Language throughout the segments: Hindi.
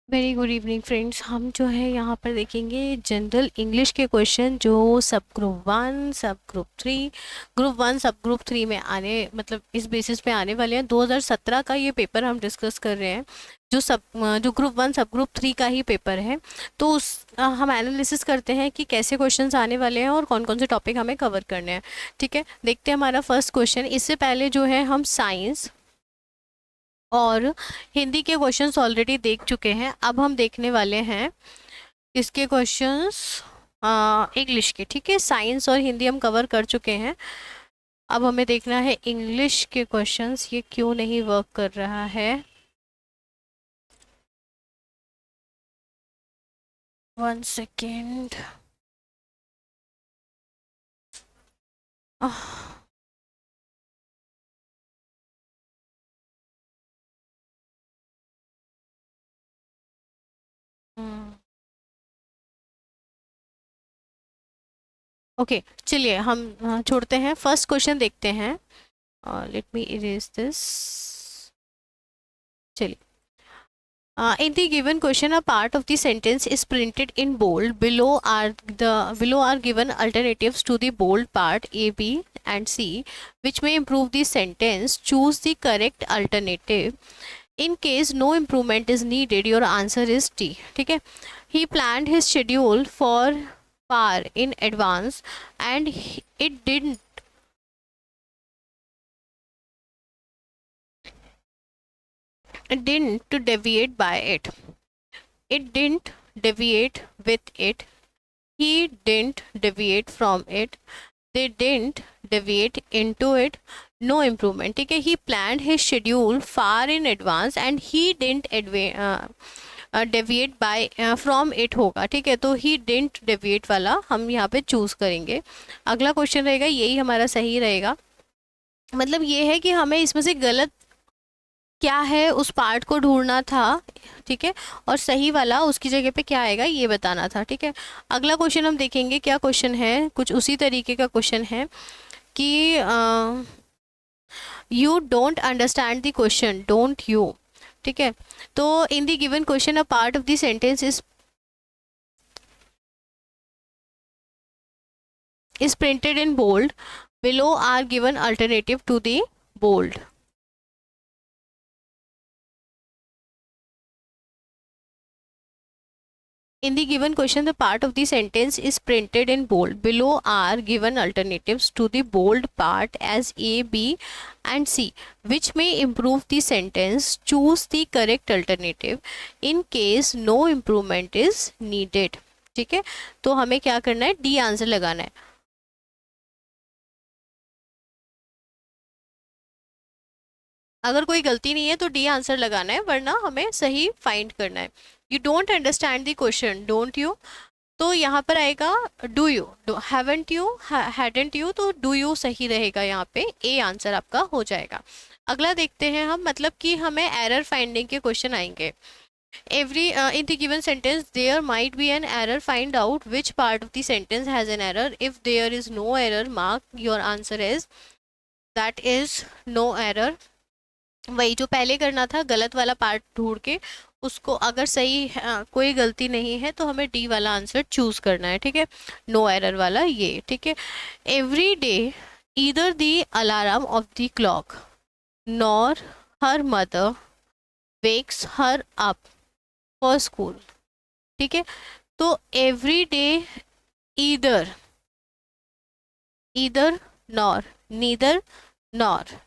Very good evening friends. हम जो है यहाँ पर देखेंगे जनरल इंग्लिश के क्वेश्चन जो सब ग्रुप वन, सब ग्रुप वन सब ग्रुप थ्री में आने मतलब इस बेसिस पे आने वाले हैं। 2017 का ये पेपर हम डिस्कस कर रहे हैं, जो ग्रुप वन सब ग्रुप थ्री का ही पेपर है। तो हम एनालिसिस करते हैं कि कैसे क्वेश्चंस आने वाले हैं और कौन कौन से टॉपिक हमें कवर करने हैं। ठीक है, देखते हैं हमारा फर्स्ट क्वेश्चन। इससे पहले जो है हम साइंस और हिंदी के क्वेश्चंस ऑलरेडी देख चुके हैं। अब हम देखने वाले हैं इसके क्वेश्चंस इंग्लिश के। ठीक है, साइंस और हिंदी हम कवर कर चुके हैं। अब हमें देखना है इंग्लिश के क्वेश्चंस। ये क्यों नहीं वर्क कर रहा है? 1 सेकेंड। ओके, चलिए हम छोड़ते हैं, फर्स्ट क्वेश्चन देखते हैं। Let me erase this. चलिए, in the given question, a part of the sentence is printed in bold. Below are given alternatives to the bold part A, B, and C, which may improve the sentence. Choose the correct alternative. In case no improvement is needed, your answer is D. ठीक है, he planned his schedule for far in advance, and it didn't to deviate by it. It didn't deviate with it. He didn't deviate from it. They didn't deviate into it. No improvement. ठीक है, he planned his schedule far in advance and he didn't deviate by from it होगा। ठीक है, तो he didn't deviate वाला हम यहाँ पे चूज करेंगे। अगला क्वेश्चन रहेगा, यही हमारा सही रहेगा। मतलब ये है कि हमें इसमें से गलत क्या है उस पार्ट को ढूंढना था। ठीक है, और सही वाला उसकी जगह पे क्या आएगा ये बताना था। ठीक है, अगला क्वेश्चन हम देखेंगे। क्या क्वेश्चन है? कुछ उसी तरीके का क्वेश्चन है कि you don't understand the question, don't you. ठीक है, तो इन the given question a part of the sentence is printed in bold. Below are given alternative to the bold. In the given question, the part of the sentence is printed in bold. Below are given alternatives to the bold part as A, B, and C, which may improve the sentence. Choose the correct alternative in case no improvement is needed. ठीक है, तो हमें क्या करना है? डी आंसर लगाना है। अगर कोई गलती नहीं है तो डी आंसर लगाना है, वरना हमें सही फाइंड करना है। You don't understand the question, don't you, तो यहाँ पर आएगा do you. Haven't you, hadn't you, तो डू यू सही रहेगा। यहाँ पे ए आंसर आपका हो जाएगा। अगला देखते हैं हम, मतलब कि हमें एरर फाइंडिंग के क्वेश्चन आएंगे। Every in the given sentence there might be an error, find out which part of the sentence has an error. If there is no error, mark your answer is that is no error. वही जो पहले करना था, गलत वाला पार्ट ढूंढ के उसको, अगर सही कोई गलती नहीं है तो हमें डी वाला आंसर चूज करना है। ठीक है, नो एरर वाला ये। ठीक है, every day either the alarm of the clock nor her mother wakes her up for school. ठीक है, तो every day either, either nor, neither nor.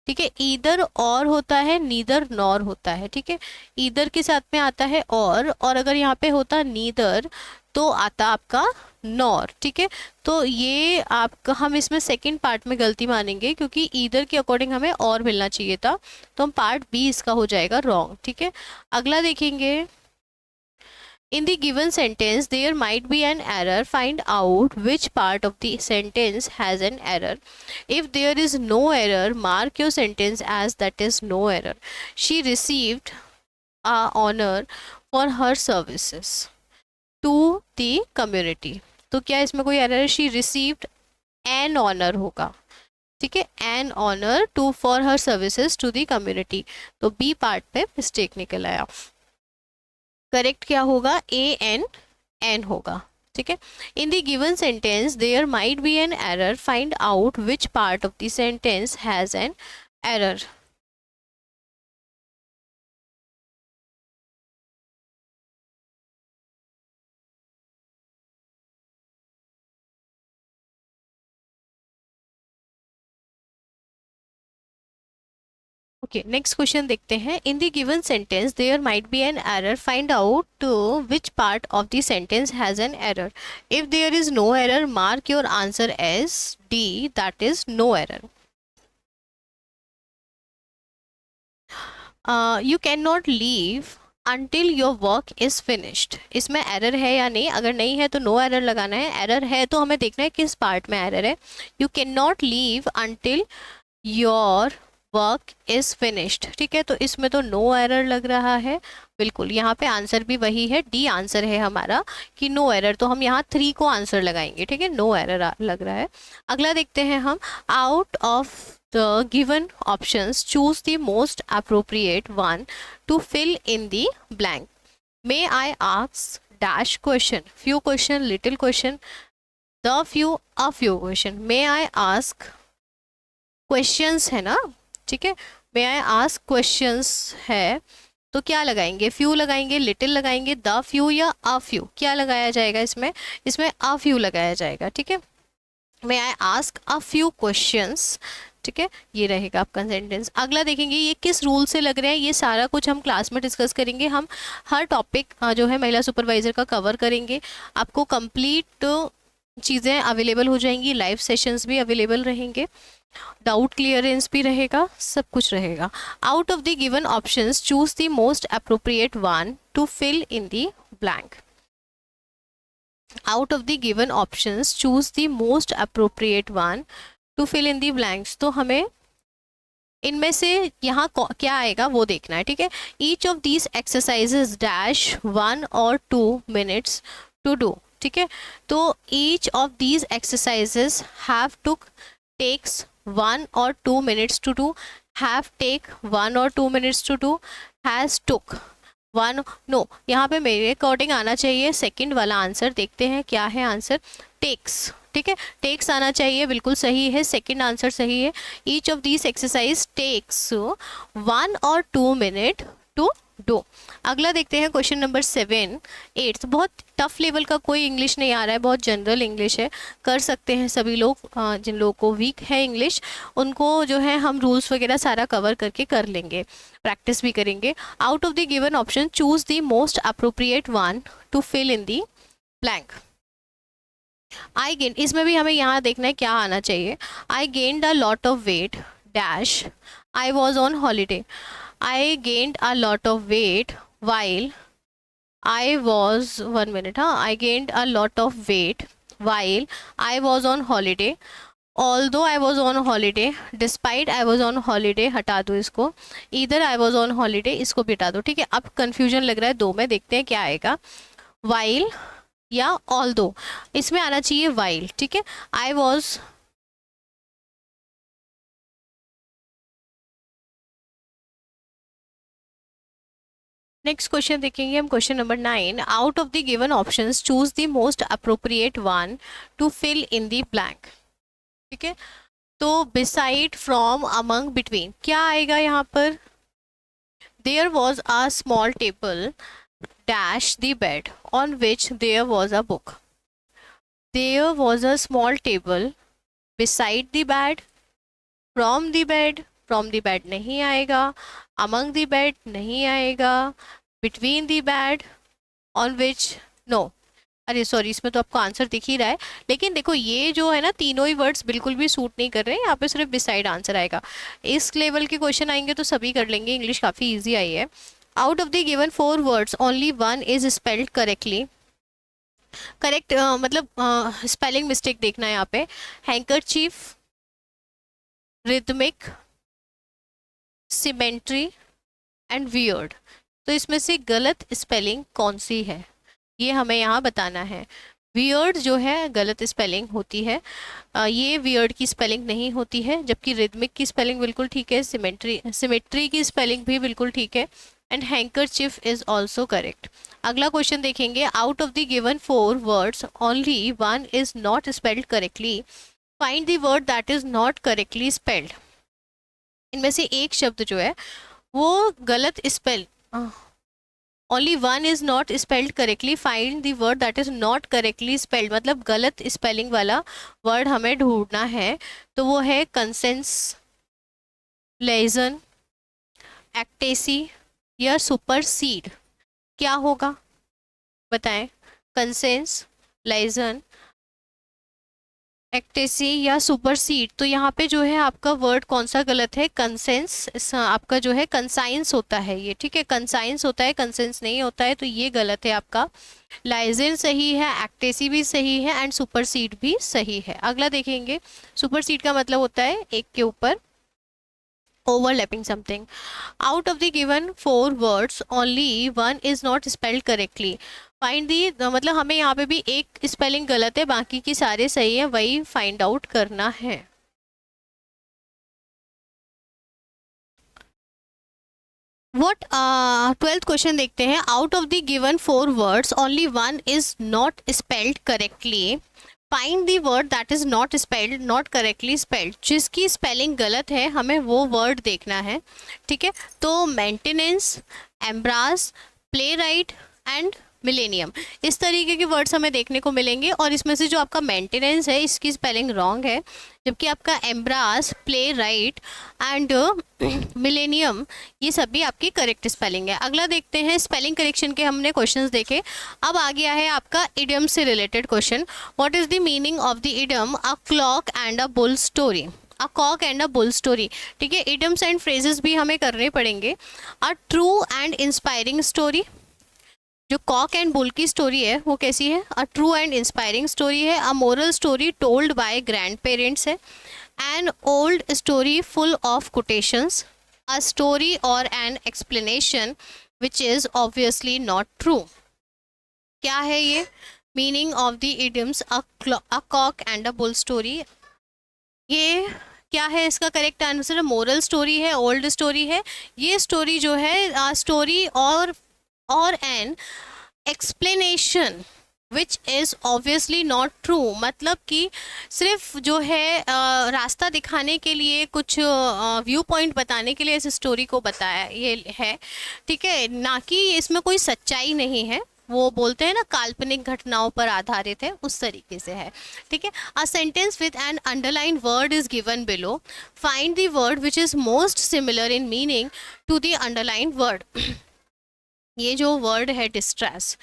ठीक है, ईदर और होता है, नीदर नॉर होता है। ठीक है, ईदर के साथ में आता है और अगर यहाँ पे होता नीदर तो आता आपका नॉर। ठीक है, तो ये आपका, हम इसमें सेकंड पार्ट में गलती मानेंगे क्योंकि ईदर के अकॉर्डिंग हमें और मिलना चाहिए था, तो हम पार्ट बी इसका हो जाएगा रॉन्ग। ठीक है, अगला देखेंगे। In the given sentence, there might be an error. Find out which part of the sentence has an error. If there is no error, mark your sentence as that is no error. She received a honor for her services to the community. तो क्या इसमें कोई एरर है? शी रिसीव्ड एन ऑनर होगा। ठीक है, an honour to for her services to the community, तो बी पार्ट पे मिस्टेक निकल आया। करेक्ट क्या होगा, ANN होगा, ठीक है। In the given sentence there might be an error, find out which part of the sentence has an error. Okay, next question देखते हैं। In the given sentence there might be an error, find out which part of the sentence has an error. If there is no error, mark your answer as D, that is no error. You can not leave until your work is finished। इसमें एरर है या नहीं, अगर नहीं है तो नो एरर लगाना है, एरर है तो हमें देखना है किस पार्ट में एरर है। You can not leave until your work is finished, ठीक है, तो इसमें तो नो एरर लग रहा है। बिल्कुल, यहाँ पे आंसर भी वही है, डी आंसर है हमारा कि नो एरर, तो हम यहाँ 3 को आंसर लगाएंगे, ठीक है, नो एरर लग रहा है। अगला देखते हैं हम। Out of the given options choose the most appropriate one to fill in the blank। may I ask dash question, few question, little question, the few, a few question। may I ask questions है ना, ठीक है, may I ask questions है तो क्या लगाएंगे, few लगाएंगे, little लगाएंगे, the few या a few, क्या लगाया जाएगा इसमें, इसमें a few लगाया जाएगा, ठीक है। may I ask a few questions, ठीक है, ये रहेगा आपका सेंटेंस। अगला देखेंगे ये किस रूल से लग रहे हैं, ये सारा कुछ हम क्लास में डिस्कस करेंगे। हम हर टॉपिक जो है महिला सुपरवाइजर का कवर करेंगे, आपको कंप्लीट चीज़ें अवेलेबल हो जाएंगी, लाइव सेशंस भी अवेलेबल रहेंगे, डाउट क्लियरेंस भी रहेगा, सब कुछ रहेगा। Out of the given options choose the most appropriate one to fill in the blank. Out of the given options choose the most appropriate one to fill in the blanks, तो हमें इनमें से यहाँ क्या आएगा वो देखना है, ठीक है। Each of these exercises dash 1 or 2 minutes to do, ठीक है, तो each of these exercises have took takes 1 or 2 minutes to do, have take 1 or 2 minutes to do, has took 1, no, यहाँ पे मेरे अकॉर्डिंग आना चाहिए सेकंड वाला आंसर। देखते हैं क्या है आंसर, टेक्स, ठीक है, टेक्स आना चाहिए, बिल्कुल सही है, सेकंड आंसर सही है। Each of this exercise takes 1 or 2 minutes to do. अगला देखते हैं क्वेश्चन नंबर 7, 8। बहुत टफ लेवल का कोई इंग्लिश नहीं आ रहा है, बहुत जनरल इंग्लिश है, कर सकते हैं सभी लोग। जिन लोगों को वीक है इंग्लिश उनको जो है हम रूल्स वगैरह सारा कवर करके कर लेंगे, प्रैक्टिस भी करेंगे। Out of the given option choose the most appropriate one to fill in the blank. I gain, इसमें भी हमें यहाँ देखना है क्या आना चाहिए। I gained a lot of weight dash, I was on holiday. I gained a lot of weight while I was, 1 minute, हाँ, I gained a lot of weight while I was on holiday. Although I was on holiday, despite I was on holiday, हटा दो इसको। इधर आई वॉज ऑन हॉलीडे, इसको भी हटा दो, ठीक है। अब कन्फ्यूजन लग रहा है दो में, देखते हैं क्या आएगा, वाइल या ऑल्दो। इसमें आना चाहिए वाइल, ठीक है। आई वॉज, नेक्स्ट क्वेश्चन देखेंगे हम, question number 9। Out of the given options choose the most appropriate one to fill in the blank, ठीक है। तो बिसाइड, फ्रॉम, अमंग, बिटवीन, क्या आएगा यहाँ पर। There was a small table dash the bed on which there was a book. There was a small table beside the bed, from the bed, from the bed नहीं आएगा, अमंग द बेड नहीं आएगा, between the bed, on which, no, अरे सॉरी, इसमें तो आपको आंसर दिख ही रहा है, लेकिन देखो ये जो है ना तीनों ही वर्ड्स बिल्कुल भी सूट नहीं कर रहे हैं, यहाँ पे सिर्फ बिसाइड आंसर आएगा। इस लेवल के क्वेश्चन आएंगे तो सभी कर लेंगे, इंग्लिश काफ़ी ईजी आई है। Out of the given 4 words only 1 is spelled correctly. Correct मतलब स्पेलिंग मिस्टेक देखना है यहाँ पे। Handkerchief, rhythmic, symmetry and weird, तो इसमें से गलत स्पेलिंग कौन सी है ये हमें यहाँ बताना है। वियर्ड जो है गलत स्पेलिंग होती है, ये वियर्ड की स्पेलिंग नहीं होती है, जबकि रिदमिक की स्पेलिंग बिल्कुल ठीक है, सिमेट्री की स्पेलिंग भी बिल्कुल ठीक है, एंड हैंकरचिफ इज ऑल्सो करेक्ट। अगला क्वेश्चन देखेंगे, out of the given 4 words only 1 is not spelled correctly, find the word that is not correctly spelled. इनमें से एक शब्द जो है वो गलत spell, only 1 is not spelled correctly, find the word that is not correctly spelled, मतलब गलत स्पेलिंग वाला वर्ड हमें ढूंढना है। तो वो है कंसेंस, लेजन, एक्टेसी या सुपरसीड। क्या होगा बताएं? कंसेंस, लेजन, एक्टेसी या सुपरसीड। तो यहाँ पे जो है आपका वर्ड कौन सा गलत है? कंसेंस आपका जो है कंसाइंस होता है ये, ठीक है, कंसाइंस होता है, कंसेंस नहीं होता है, तो ये गलत है आपका। लाइजन सही है, एक्टेसी भी सही है एंड सुपरसीड भी सही है। अगला देखेंगे, सुपरसीड का मतलब होता है एक के ऊपर overlapping something. Out of the given 4 words only 1 is not spelled correctly, find the मतलब हमें यहाँ पे भी एक स्पेलिंग गलत है, बाकी की सारे सही है, वही फाइंड आउट करना है। What 12th क्वेश्चन देखते हैं, out of the given 4 words only 1 is not spelled correctly, find the word that is not spelled not correctly spelled. जिसकी स्पेलिंग गलत है हमें वो वर्ड देखना है, ठीक है। तो maintenance, embrace, play right and millennium, इस तरीके के वर्ड्स हमें देखने को मिलेंगे। और इसमें से जो आपका मेंटेनेंस है इसकी स्पेलिंग रॉन्ग है, जबकि आपका एम्ब्रास, प्ले राइट एंड मिलेनियम ये सब भी आपकी करेक्ट स्पेलिंग है। अगला देखते हैं, स्पेलिंग करेक्शन के हमने क्वेश्चंस देखे, अब आ गया है आपका इडियम से related question. What is the meaning of the idiom a clock and a bull story? A cock and a bull story, ठीक है। इडियम्स एंड फ्रेजेस भी हमें करने पड़ेंगे। A true and inspiring story, जो कॉक एंड बुल की स्टोरी है वो कैसी है? A true and inspiring story है। A moral story told by grandparents है। An old story full of quotations, a story और an explanation which is obviously not true. क्या है ये meaning of the idioms a cock and a bull story? ये क्या है इसका करेक्ट आंसर? मोरल स्टोरी है, ओल्ड स्टोरी है। ये स्टोरी जो है स्टोरी और an explanation which is obviously not true, मतलब कि सिर्फ जो है रास्ता दिखाने के लिए, कुछ व्यू पॉइंट बताने के लिए इस स्टोरी को बताया ये है, ठीक है, ना कि इसमें कोई सच्चाई नहीं है। वो बोलते हैं ना काल्पनिक घटनाओं पर आधारित है, उस तरीके से है, ठीक है। A sentence with an underline word is given below, find the word which is most similar in meaning to the underline word. ये जो वर्ड है डिस्ट्रेस,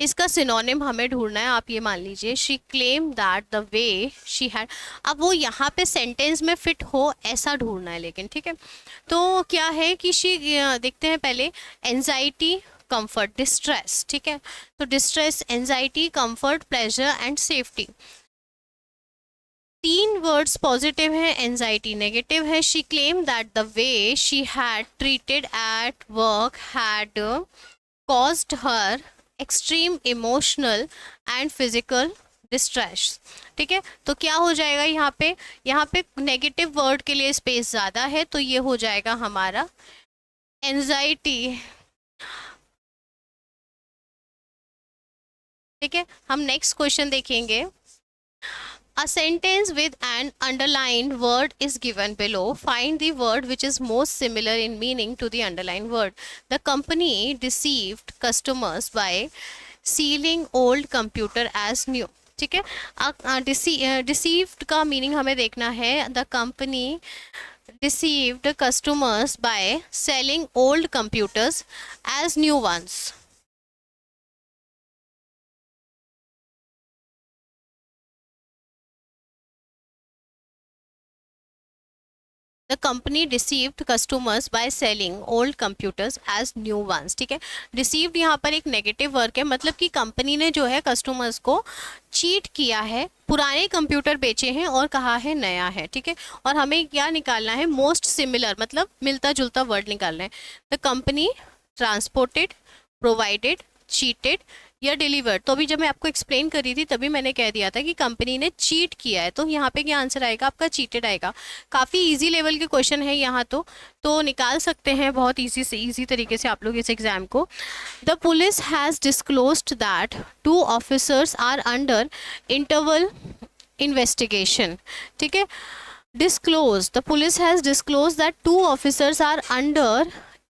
इसका सिनोनिम हमें ढूंढना है। आप ये मान लीजिए, she claim that the way she had, अब वो यहाँ पे सेंटेंस में फिट हो ऐसा ढूंढना है, लेकिन ठीक है। तो क्या है कि शी, देखते हैं पहले, एंजाइटी, कंफर्ट, डिस्ट्रेस, ठीक है। तो distress, anxiety, comfort, pleasure and safety. 3 words positive है, एंजाइटी नेगेटिव है। She claim that the way she had treated at work had caused her extreme emotional and physical distress, ठीक है। तो क्या हो जाएगा यहाँ पे नेगेटिव वर्ड के लिए स्पेस ज़्यादा है, तो ये हो जाएगा हमारा एंजाइटी, ठीक है। हम नेक्स्ट क्वेश्चन देखेंगे। A sentence with an underlined word is given below. Find the word which is most similar in meaning to the underlined word. The company deceived customers by selling old computer as new. ठीक है, deceived का मीनिंग हमें देखना है। The company deceived customers by selling old computers as new ones. The company deceived customers by selling old computers as new ones, ठीक है। deceived यहाँ पर एक नेगेटिव वर्क है, मतलब कि कंपनी ने जो है कस्टमर्स को चीट किया है, पुराने कंप्यूटर बेचे हैं और कहा है नया है, ठीक है। और हमें क्या निकालना है? मोस्ट सिमिलर, मतलब मिलता जुलता वर्ड निकालना है। The company transported, provided, cheated या डिलीवर्ड। तो अभी जब मैं आपको एक्सप्लेन कर रही थी तभी मैंने कह दिया था कि कंपनी ने चीट किया है, तो यहाँ पे क्या आंसर आएगा आपका, चीटेड आएगा। काफ़ी इजी लेवल के क्वेश्चन है यहाँ तो निकाल सकते हैं बहुत इजी से इजी तरीके से आप लोग इस एग्जाम को। The police has disclosed that 2 officers are under interval investigation. ठीक है, disclosed, the police has disclosed that 2 officers are under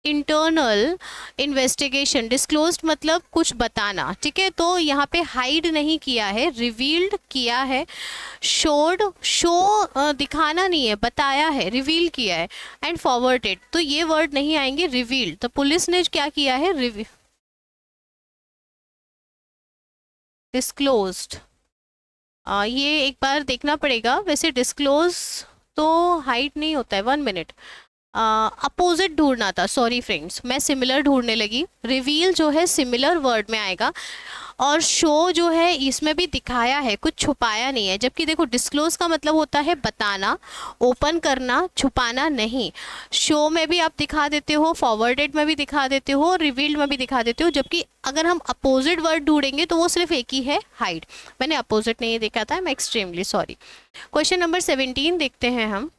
internal investigation. Disclosed मतलब कुछ बताना, ठीक है, तो यहाँ पे हाइड नहीं किया है, रिवील्ड किया है। शोड, शो दिखाना नहीं है, बताया है, रिवील किया है। एंड फॉरवर्डेड, तो ये वर्ड नहीं आएंगे, रिवील्ड। तो पुलिस ने क्या किया है, डिस्क्लोज्ड। ये एक बार देखना पड़ेगा, वैसे डिस्क्लोज तो हाइड नहीं होता है। 1 मिनट, अपोजिट ढूंढना था, सॉरी फ्रेंड्स, मैं सिमिलर ढूंढने लगी। रिवील जो है सिमिलर वर्ड में आएगा, और शो जो है इसमें भी दिखाया है, कुछ छुपाया नहीं है। जबकि देखो डिस्क्लोज का मतलब होता है बताना, ओपन करना, छुपाना नहीं। शो में भी आप दिखा देते हो, फॉरवर्डेड में भी दिखा देते हो, रिवील्ड में भी दिखा देते हो। जबकि अगर हम अपोजिट वर्ड ढूंढेंगे तो वो सिर्फ एक ही है, हाइड। मैंने अपोजिट नहीं देखा था, मैं एक्सट्रीमली सॉरी। क्वेश्चन नंबर 17 देखते हैं हम।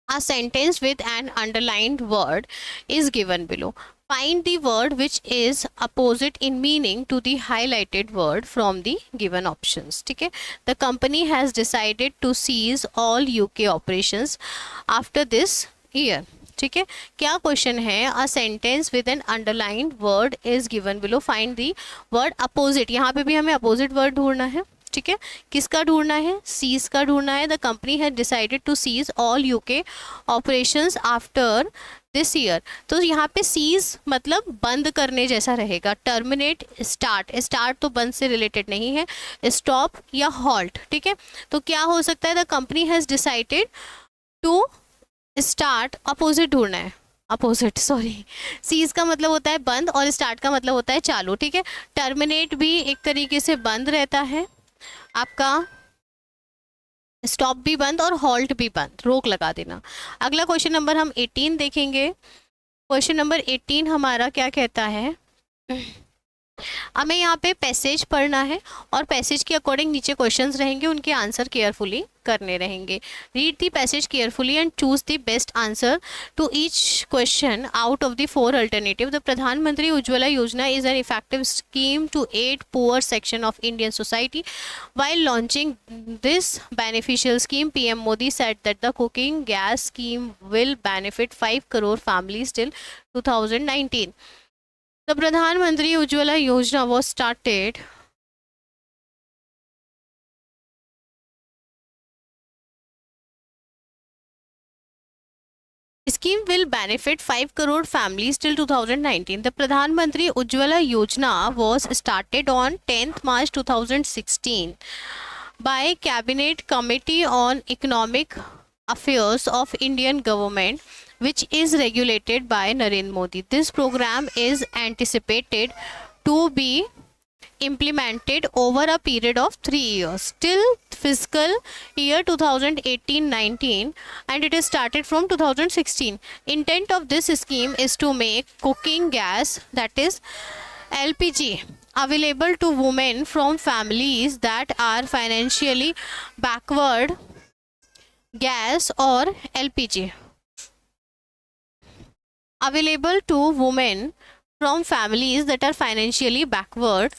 A sentence with an underlined word is given below. Find the word which is opposite in meaning to the highlighted word from the given options. ठीक है, the company has decided to cease all UK operations after this year. ठीक है, क्या क्वेश्चन है, a sentence with an underlined word is given below, find the word opposite. यहाँ पे भी हमें अपोजिट वर्ड ढूंढना है। ठीक है, किसका ढूंढना है, सीज का ढूंढना है। The company has decided to cease all UK operations after this year. तो यहाँ पे सीज मतलब बंद करने जैसा रहेगा। टर्मिनेट, स्टार्ट, स्टार्ट तो बंद से रिलेटेड नहीं है, स्टॉप या हॉल्ट। ठीक है, तो क्या हो सकता है, the company has decided to start, opposite ढूंढना है, अपोजिट सॉरी। सीज का मतलब होता है बंद और स्टार्ट का मतलब होता है चालू। ठीक है, टर्मिनेट भी एक तरीके से बंद रहता है आपका, स्टॉप भी बंद और हॉल्ट भी बंद, रोक लगा देना। अगला क्वेश्चन नंबर हम 18 देखेंगे। क्वेश्चन नंबर 18 हमारा क्या कहता है, हमें यहाँ पे पैसेज पढ़ना है और पैसेज के अकॉर्डिंग नीचे क्वेश्चंस रहेंगे, उनके आंसर केयरफुली करने रहेंगे। Read the passage carefully and choose the best answer to each question out of the 4 alternative. The Pradhan Mantri Ujjwala Yojana is an effective scheme to aid poor section of Indian society. While launching this beneficial scheme, PM Modi said that the cooking gas scheme will benefit 5 crore families till 2019. The Pradhan Mantri Ujjwala Yojana was started scheme will benefit 5 crore families till 2019. The Pradhan Mantri Ujjwala Yojana was started on 10th March 2016 by Cabinet Committee on Economic Affairs of Indian Government, which is regulated by Narendra Modi. This program is anticipated to be implemented over a period of 3 years till fiscal year 2018-19, and it is started from 2016. Intent of this scheme is to make cooking gas, that is LPG, available to women from families that are financially backward. Gas or LPG available to women from families that are financially backward.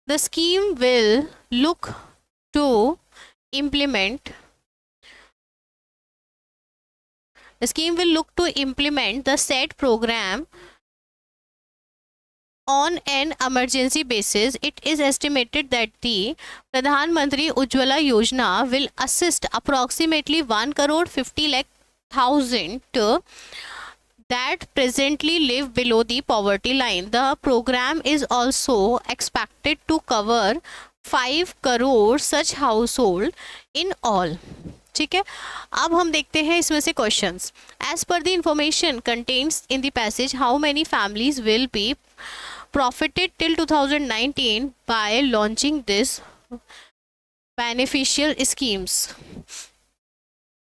The scheme will look to implement the said program on an emergency basis. It is estimated that the Pradhan Mantri Ujjwala Yojana will assist approximately 1 crore 50 lakh thousand that presently live below the poverty line. The program is also expected to cover 5 crore such household in all. ठीक है, अब हम देखते हैं इसमें से questions. As per the information contains in the passage, how many families will be profited till 2019 by launching this beneficial schemes.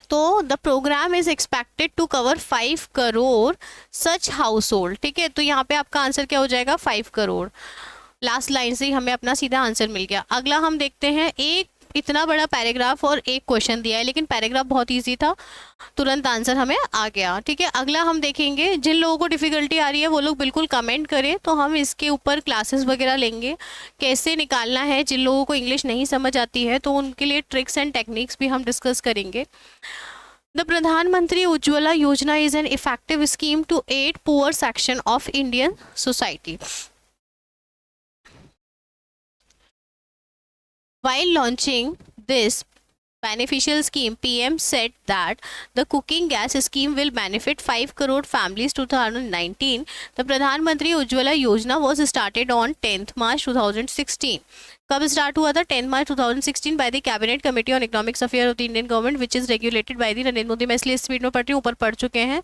तो the program is expected to cover 5 crore such household. ठीक है, तो यहाँ पे आपका आंसर क्या हो जाएगा, 5 करोड़। लास्ट लाइन से ही हमें अपना सीधा आंसर मिल गया। अगला हम देखते हैं, एक इतना बड़ा पैराग्राफ और एक क्वेश्चन दिया है, लेकिन पैराग्राफ बहुत इजी था, तुरंत आंसर हमें आ गया। ठीक है, अगला हम देखेंगे, जिन लोगों को डिफ़िकल्टी आ रही है वो लोग बिल्कुल कमेंट करें, तो हम इसके ऊपर क्लासेस वगैरह लेंगे कैसे निकालना है। जिन लोगों को इंग्लिश नहीं समझ आती है तो उनके लिए ट्रिक्स एंड टेक्निक्स भी हम डिस्कस करेंगे। The Pradhan Mantri Ujjwala Yojana is an effective scheme to aid poor section of Indian society. While launching this beneficial scheme, PM said that the cooking gas scheme will benefit 5 crore families 2019. The Pradhan Mantri Ujjwala Yojana was started on 10th March 2016. कब स्टार्ट हुआ था? 10 मार्च 2016 by the cabinet committee on economics affair of the Indian government which is regulated by the Narendra Modi. मैं इसलिए स्पीड में पढ़ रही हूँ, ऊपर पढ़ चुके हैं।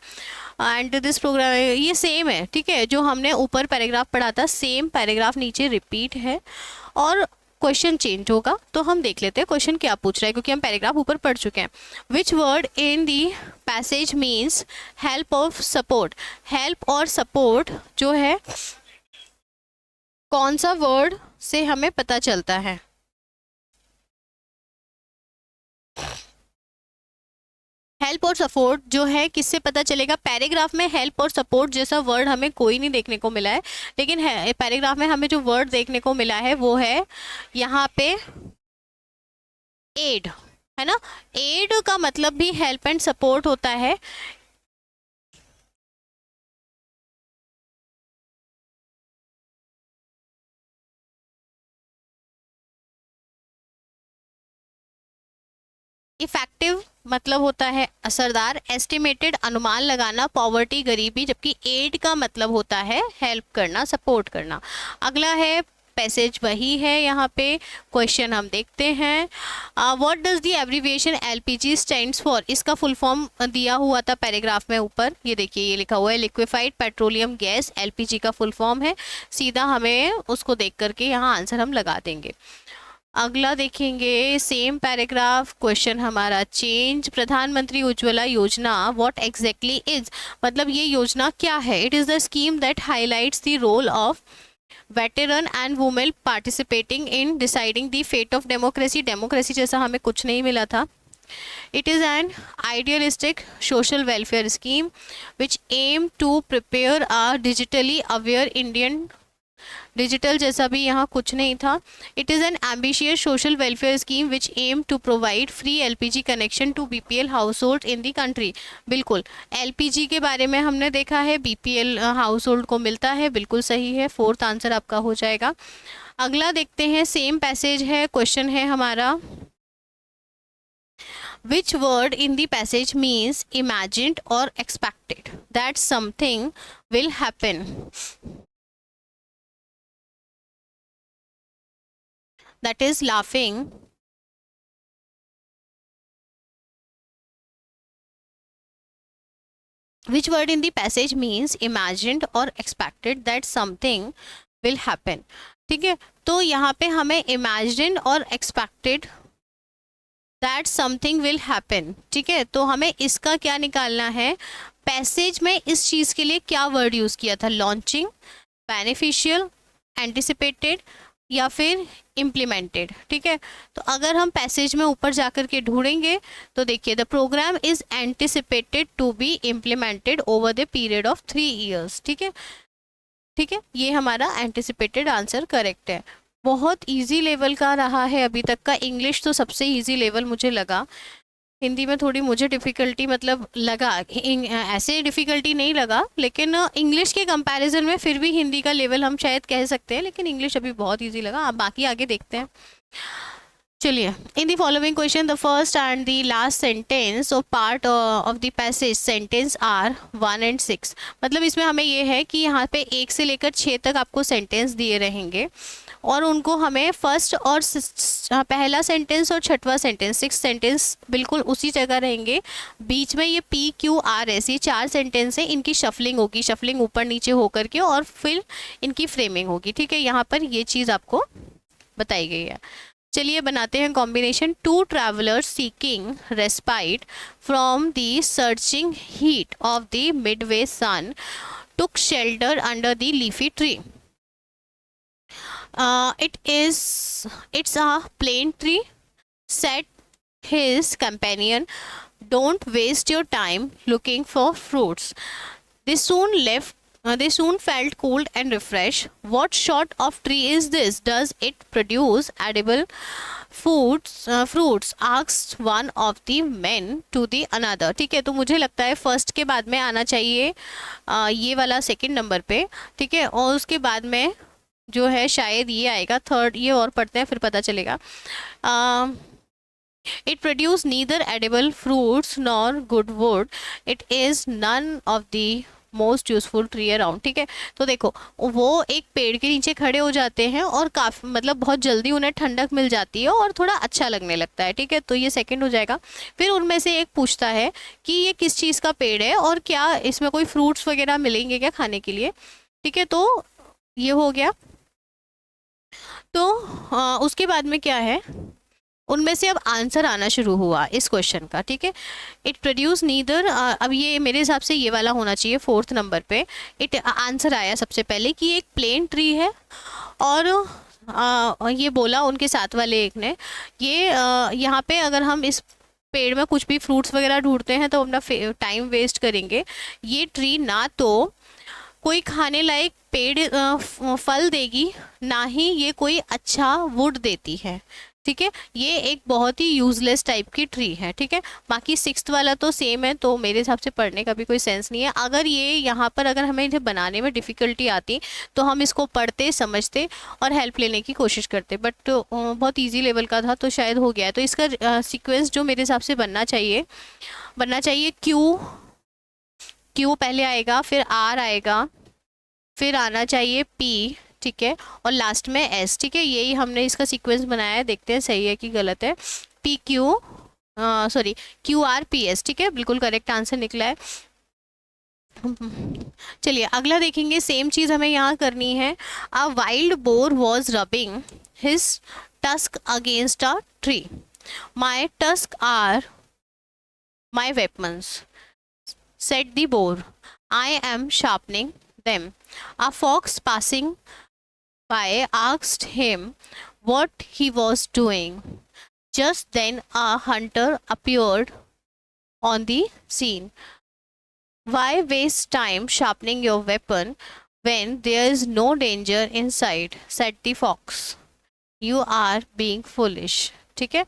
एंड दिस प्रोग्राम ये सेम है, ठीक है, जो हमने ऊपर पैराग्राफ पढ़ा था सेम पैराग्राफ नीचे रिपीट है और क्वेश्चन चेंज होगा। तो हम देख लेते हैं क्वेश्चन क्या पूछ रहा है, क्योंकि हम पैराग्राफ ऊपर पढ़ चुके हैं। Which word in the passage means help of support. Help और सपोर्ट जो है कौन सा वर्ड से हमें पता चलता है? हेल्प और सपोर्ट जो है किससे पता चलेगा? पैराग्राफ में हेल्प और सपोर्ट जैसा वर्ड हमें कोई नहीं देखने को मिला है, लेकिन पैराग्राफ में हमें जो वर्ड देखने को मिला है वो है यहाँ पे एड, है ना। एड का मतलब भी हेल्प एंड सपोर्ट होता है। इफेक्टिव मतलब होता है असरदार, एस्टिमेटेड अनुमान लगाना, पॉवर्टी गरीबी, जबकि एड का मतलब होता है हेल्प करना, सपोर्ट करना। अगला है पैसेज वही है, यहाँ पे क्वेश्चन हम देखते हैं। What does the abbreviation LPG stands for? इसका फुल फॉर्म दिया हुआ था पैराग्राफ में ऊपर, ये देखिए ये लिखा हुआ है लिक्विफाइड पेट्रोलियम गैस, एलपीजी का फुल फॉर्म है। सीधा हमें उसको देख करके यहाँ आंसर हम लगा देंगे। अगला देखेंगे सेम पैराग्राफ, क्वेश्चन हमारा चेंज। प्रधानमंत्री उज्ज्वला योजना व्हाट एग्जैक्टली इज? मतलब ये योजना क्या है? It is the scheme that highlights the role of veteran and women participating in deciding the fate of democracy. Democracy जैसा हमें कुछ नहीं मिला था। It is an idealistic social welfare scheme which aim to prepare a digitally aware Indian। Digital जैसा भी यहाँ कुछ नहीं था। It is an ambitious social welfare scheme which aim to provide free LPG connection to BPL household in the country. बिल्कुल, एलपीजी के बारे में हमने देखा है, बीपीएल हाउस होल्ड को मिलता है, बिल्कुल सही है, फोर्थ आंसर आपका हो जाएगा। अगला देखते हैं, सेम पैसेज है, क्वेश्चन है हमारा which word in the passage means imagined or expected that something will happen? That is laughing, which word in the passage means imagined or expected that something will happen? ठीक है, तो यहाँ पे हमें imagined और expected that something will happen, ठीक है, तो हमें इसका क्या निकालना है? पैसेज में इस चीज़ के लिए क्या वर्ड यूज़ किया था? लॉन्चिंग, बेनिफिशियल, एंटिसिपेटेड या फिर इम्प्लीमेंटेड। ठीक है, तो अगर हम पैसेज में ऊपर जाकर के ढूंढेंगे तो देखिए, the program is anticipated to be implemented over the period of 3 years। ठीक है, ठीक है, ये हमारा एंटिसिपेटेड आंसर करेक्ट है। बहुत इजी लेवल का रहा है अभी तक का। इंग्लिश तो सबसे इजी लेवल मुझे लगा, हिंदी में थोड़ी मुझे डिफ़िकल्टी मतलब लगा, ऐसे डिफ़िकल्टी नहीं लगा, लेकिन इंग्लिश के कंपैरिजन में फिर भी हिंदी का लेवल हम शायद कह सकते हैं, लेकिन इंग्लिश अभी बहुत इजी लगा। आप बाकी आगे देखते हैं। चलिए, in the following question the first and the last sentence of part of the passage sentence are 1 and 6। मतलब इसमें हमें ये है कि यहाँ पे 1 से लेकर 6 तक आपको सेंटेंस दिए रहेंगे और उनको हमें फर्स्ट और पहला सेंटेंस और छठवां सेंटेंस, 6 सेंटेंस बिल्कुल उसी जगह रहेंगे। बीच में ये PQRS ये 4 सेंटेंस है, इनकी शफलिंग होगी, शफलिंग ऊपर नीचे होकर के, और फिर इनकी फ्रेमिंग होगी। ठीक है, यहाँ पर ये चीज़ आपको बताई गई है। चलिए बनाते हैं combination. 2 travelers seeking respite from the searching heat of the midway sun took shelter under the leafy tree. It's a plain tree, said his companion. Don't waste your time looking for fruits. They soon left. They soon felt cooled and refreshed. What sort of tree is this? Does it produce edible fruits? Asked one of the men to the another. ठीक है, तो मुझे लगता है फर्स्ट के बाद में आना चाहिए ये वाला सेकंड नंबर पे, ठीक है, और उसके बाद में जो है शायद ये आएगा थर्ड, ये और पढ़ते हैं फिर पता चलेगा. It produce neither edible fruits nor good wood. It is none of the most useful tree around. ठीक है, तो देखो वो एक पेड़ के नीचे खड़े हो जाते हैं और काफ़ी मतलब बहुत जल्दी उन्हें ठंडक मिल जाती है और थोड़ा अच्छा लगने लगता है. ठीक है, तो ये सेकंड हो जाएगा. फिर उनमें से एक पूछता है कि ये किस चीज़ का पेड़ है और क्या इसमें कोई फ्रूट्स वगैरह मिलेंगे क्या खाने के लिए. ठीक है, तो ये हो गया. तो उसके बाद में क्या है, उनमें से अब आंसर आना शुरू हुआ इस क्वेश्चन का. ठीक है, इट प्रोड्यूस नीदर, अब ये मेरे हिसाब से ये वाला होना चाहिए फोर्थ नंबर पे. इट आंसर आया सबसे पहले कि एक प्लेन ट्री है और ये बोला उनके साथ वाले एक ने, ये यहाँ पे अगर हम इस पेड़ में कुछ भी फ्रूट्स वगैरह ढूंढते हैं तो अपना टाइम वेस्ट करेंगे. ये ट्री ना तो कोई खाने लायक पेड़ फल देगी, ना ही ये कोई अच्छा वुड देती है. ठीक है, ये एक बहुत ही यूजलेस टाइप की ट्री है. ठीक है, बाकी सिक्स्थ वाला तो सेम है, तो मेरे हिसाब से पढ़ने का भी कोई सेंस नहीं है. अगर ये यहाँ पर अगर हमें इसे बनाने में डिफ़िकल्टी आती तो हम इसको पढ़ते समझते और हेल्प लेने की कोशिश करते, बट बहुत ईजी लेवल का था तो शायद हो गया है. तो इसका सीक्वेंस जो मेरे हिसाब से बनना चाहिए क्यू पहले आएगा, फिर आर आएगा, फिर आना चाहिए पी, ठीक है, और लास्ट में एस. ठीक है, यही हमने इसका सीक्वेंस बनाया है, देखते हैं सही है कि गलत है. P Q Q R P S. ठीक है, बिल्कुल करेक्ट आंसर निकला है. चलिए अगला देखेंगे. सेम चीज़ हमें यहाँ करनी है. A wild boar was rubbing his tusk against a tree. My tusk are my weapons, said the boar. I am sharpening them. A fox passing by asked him what he was doing. Just then a hunter appeared on the scene. Why waste time sharpening your weapon when there is no danger inside? Said the fox. You are being foolish. ठीक है,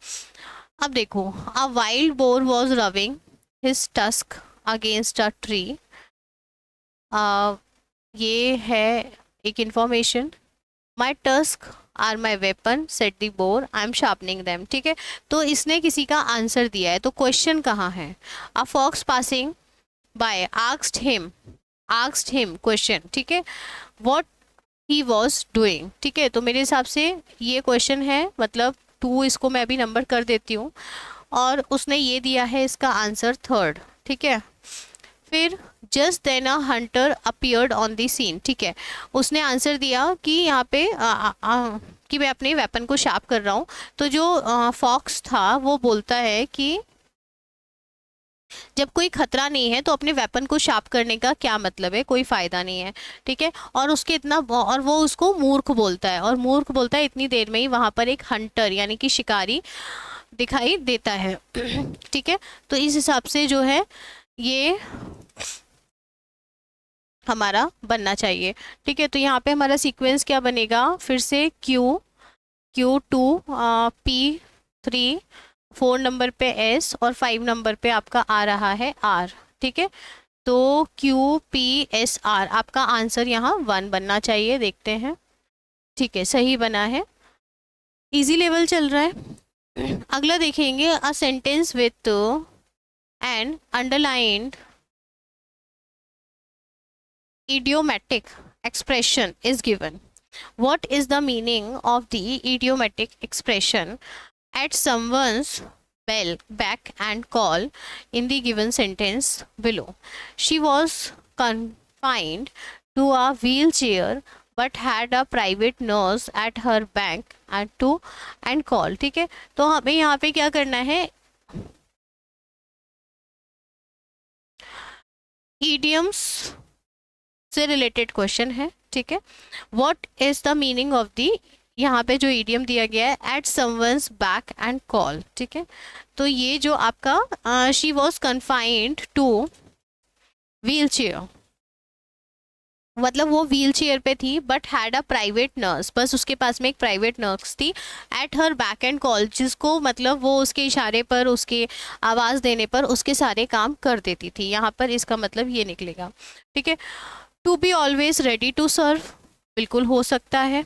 अब देखो. A wild boar was rubbing his tusk against a tree. ये है एक information. My tusk are my weapon, said the boar, I am sharpening them. ठीक है, तो इसने किसी का आंसर दिया है, तो क्वेश्चन कहाँ है. A fox passing by asked him question. ठीक है, व्हाट ही वॉज डूइंग. ठीक है, तो मेरे हिसाब से ये क्वेश्चन है, मतलब 2 इसको मैं अभी नंबर कर देती हूँ, और उसने ये दिया है इसका आंसर थर्ड. ठीक है, फिर just then a hunter appeared on the scene. ठीक है, उसने आंसर दिया कि यहाँ पे कि मैं अपने वेपन को शार्प कर रहा हूँ. तो जो फॉक्स था वो बोलता है कि जब कोई खतरा नहीं है तो अपने वेपन को शार्प करने का क्या मतलब है, कोई फ़ायदा नहीं है. ठीक है, और उसके और वो उसको मूर्ख बोलता है, और मूर्ख बोलता है इतनी देर में ही वहाँ पर एक हंटर यानी कि शिकारी दिखाई देता है. ठीक है, तो इस हिसाब से जो है ये हमारा बनना चाहिए. ठीक है, तो यहाँ पे हमारा सीक्वेंस क्या बनेगा, फिर से Q2 P3, 4 नंबर पे S और 5 नंबर पे आपका आ रहा है R. ठीक है, तो QPSR आपका आंसर यहाँ 1 बनना चाहिए. देखते हैं. ठीक है, सही बना है. इजी लेवल चल रहा है. अगला देखेंगे. A sentence with an underlined idiomatic expression is given. What is the meaning of the idiomatic expression at someone's back and call in the given sentence below? She was confined to a wheelchair but had a private nurse at her back and call. ठीक है, तो हमें यहाँ पे क्या करना है, idioms से रिलेटेड क्वेश्चन है. ठीक है, what is the meaning of the यहाँ पे जो इडियम दिया गया है at someone's beck and call, ठीक है। तो ये जो आपका she was confined to wheel chair, मतलब वो व्हील चेयर पे थी but had a private nurse, बस उसके पास में एक प्राइवेट नर्स थी at her beck and call, जिसको मतलब वो उसके इशारे पर, उसके आवाज़ देने पर उसके सारे काम कर देती थी। यहाँ पर इसका मतलब ये निकलेगा, ठीक है। To be always ready to serve, बिल्कुल हो सकता है।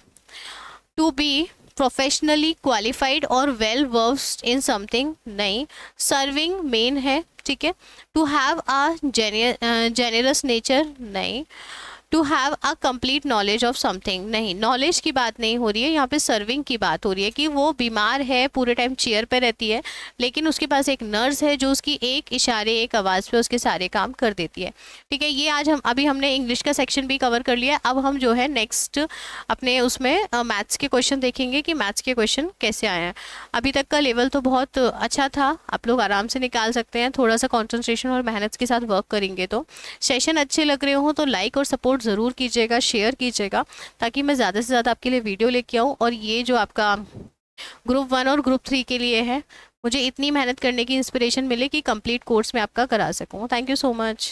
टू बी प्रोफेशनली क्वालिफाइड और वेल वर्स्ड इन समथिंग, नहीं। सर्विंग मेन है, ठीक है। To have a generous nature, नहीं। To have a complete knowledge of something, नहीं, नॉलेज की बात नहीं हो रही है यहाँ पे, सर्विंग की बात हो रही है कि वो बीमार है, पूरे टाइम चेयर पे रहती है, लेकिन उसके पास एक नर्स है जो उसकी एक इशारे, एक आवाज़ पे उसके सारे काम कर देती है, ठीक है। ये आज हमने इंग्लिश का सेक्शन भी कवर कर लिया। अब हम जो है नेक्स्ट अपने उसमें मैथ्स के क्वेश्चन देखेंगे कि मैथ्स के क्वेश्चन कैसे आए हैं। अभी तक का लेवल तो बहुत अच्छा था, आप लोग आराम से निकाल सकते हैं, थोड़ा सा कॉन्सेंट्रेशन और मेहनत के साथ वर्क करेंगे तो। सेशन अच्छे लग रहे हो तो लाइक और सपोर्ट ज़रूर कीजिएगा, शेयर कीजिएगा, ताकि मैं ज़्यादा से ज़्यादा आपके लिए वीडियो लेके आऊँ। और ये जो आपका ग्रुप 1 और ग्रुप 3 के लिए है, मुझे इतनी मेहनत करने की इंस्पिरेशन मिले कि कंप्लीट कोर्स में आपका करा सकूँ। Thank you so much.